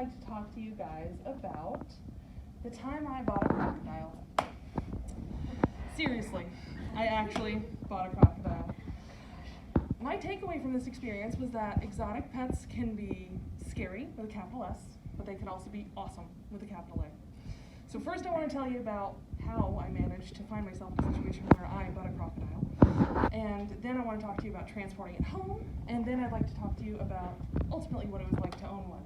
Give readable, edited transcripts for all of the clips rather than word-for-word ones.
like to talk to you guys about the time I bought a crocodile. Seriously, I actually bought a crocodile. My takeaway from this experience was that exotic pets can be scary with a capital S, but they can also be awesome with a capital A. So first I want to tell you about how I managed to find myself in a situation where I bought a crocodile. And then I want to talk to you about transporting it home, and then I'd like to talk to you about ultimately what it was like to own one.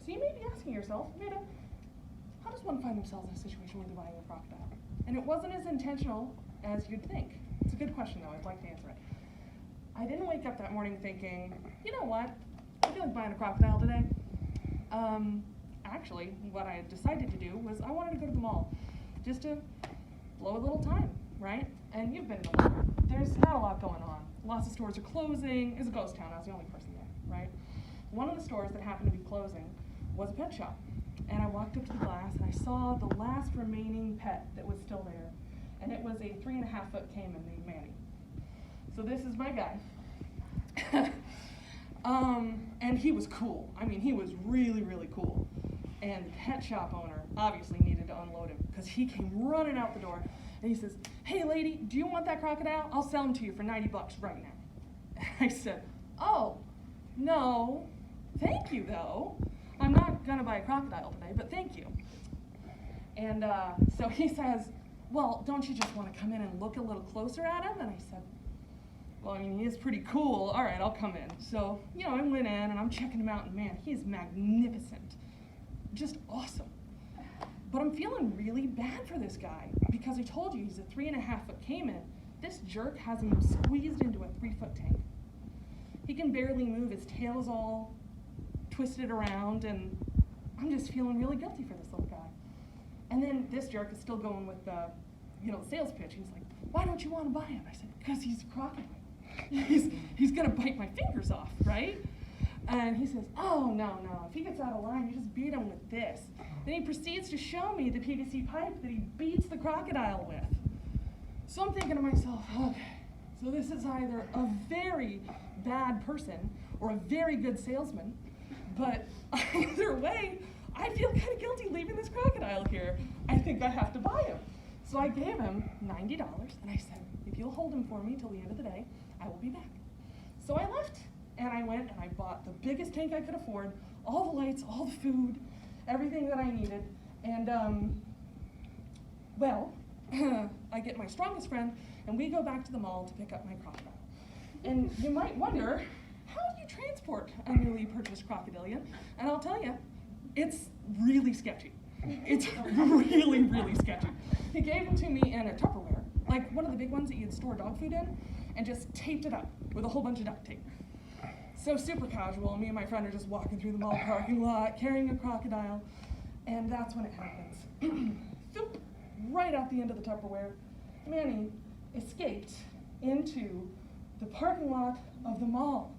So you may be asking yourself, Meta, how does one find themselves in a situation where they're buying a crocodile? And it wasn't as intentional as you'd think. It's a good question though, I'd like to answer it. I didn't wake up that morning thinking, you know what, I feel like buying a crocodile today. Actually, what I decided to do was I wanted to go to the mall, just to blow a little time, right? And you've been to the mall. There's not a lot going on. Lots of stores are closing. It's a ghost town. I was the only person there, right? One of the stores that happened to be closing was a pet shop. And I walked up to the glass and I saw the last remaining pet that was still there. And it was a 3.5-foot Cayman named Manny. So this is my guy. And he was cool. I mean, he was really, really cool. And the pet shop owner obviously needed to unload him because he came running out the door and he says, "Hey lady, do you want that crocodile? I'll sell him to you for $90 right now." I said, "Oh, no, thank you though. I'm not gonna buy a crocodile today, but thank you." And so he says, "Well, don't you just want to come in and look a little closer at him?" And I said, "Well, I mean, he is pretty cool. All right, I'll come in." So, you know, I went in and I'm checking him out and man, he is magnificent. Just awesome. But I'm feeling really bad for this guy because I told you he's a 3.5-foot Cayman. This jerk has him squeezed into a 3-foot tank. He can barely move, his tail is all twisted around, and I'm just feeling really guilty for this little guy. And then this jerk is still going with the, sales pitch. He's like, "Why don't you want to buy him?" I said, "Because he's a crocodile. He's gonna bite my fingers off, right?" And he says, "Oh, no, if he gets out of line, you just beat him with this." Then he proceeds to show me the PVC pipe that he beats the crocodile with. So I'm thinking to myself, okay, so this is either a very bad person or a very good salesman, but either way, I feel kind of guilty leaving this crocodile here. I think I have to buy him. So I gave him $90 and I said, "If you'll hold him for me till the end of the day, I will be back." So I left. And I went and I bought the biggest tank I could afford, all the lights, all the food, everything that I needed. And, I get my strongest friend and we go back to the mall to pick up my crocodile. And you might wonder, how do you transport a newly purchased crocodilian? And I'll tell you, it's really sketchy. It's really, really sketchy. He gave them to me in a Tupperware, like one of the big ones that you'd store dog food in, and just taped it up with a whole bunch of duct tape. So super casual, me and my friend are just walking through the mall parking lot, carrying a crocodile, and that's when it happens. Thoop, right out the end of the Tupperware, Manny escaped into the parking lot of the mall.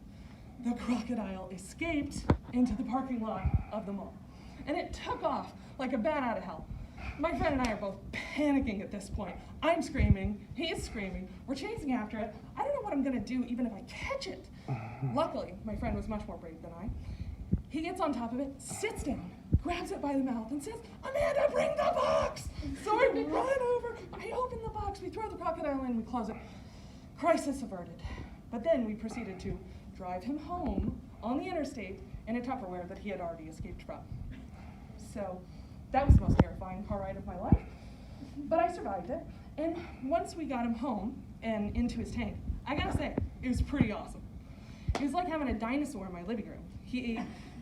The crocodile escaped into the parking lot of the mall. And it took off like a bat out of hell. My friend and I are both panicking at this point. I'm screaming, he's screaming, we're chasing after it. I don't know what I'm gonna do even if I catch it. Luckily, my friend was much more brave than I. He gets on top of it, sits down, grabs it by the mouth and says, "Amanda, bring the box!" So I run over, I open the box, we throw the crocodile in, we close it. Crisis averted. But then we proceeded to drive him home on the interstate in a Tupperware that he had already escaped from. So that was the most terrifying car ride of my life, but I survived it. And once we got him home and into his tank, I gotta say, it was pretty awesome. It was like having a dinosaur in my living room. He ate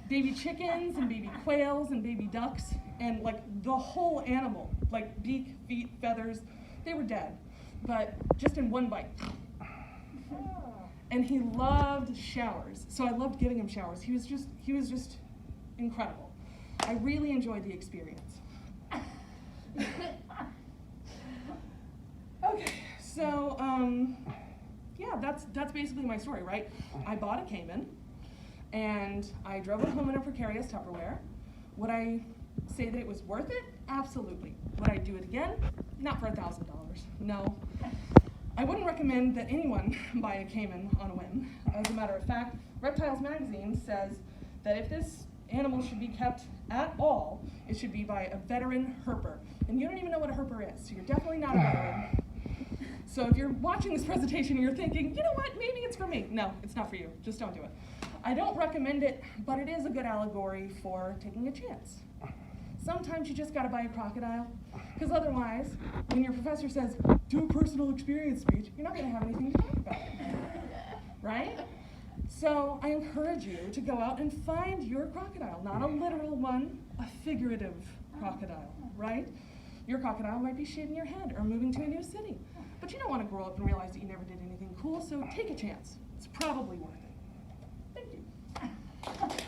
baby chickens and baby quails and baby ducks and like the whole animal, like beak, feet, feathers, they were dead, but just in one bite. And he loved showers, so I loved giving him showers. He was just incredible. I really enjoyed the experience. Okay, so yeah, that's basically my story, right? I bought a Cayman, and I drove it home in a precarious Tupperware. Would I say that it was worth it? Absolutely. Would I do it again? Not for $1,000. No. I wouldn't recommend that anyone buy a Cayman on a whim. As a matter of fact, Reptiles Magazine says that if this animals should be kept at all, it should be by a veteran herper. And you don't even know what a herper is, so you're definitely not a veteran. So if you're watching this presentation and you're thinking, you know what, maybe it's for me. No, it's not for you. Just don't do it. I don't recommend it, but it is a good allegory for taking a chance. Sometimes you just gotta buy a crocodile, because otherwise, when your professor says, do a personal experience speech, you're not gonna have anything to talk about, right? So I encourage you to go out and find your crocodile, not a literal one, a figurative crocodile, right? Your crocodile might be shaving your head or moving to a new city, but you don't wanna grow up and realize that you never did anything cool, so take a chance. It's probably worth it. Thank you.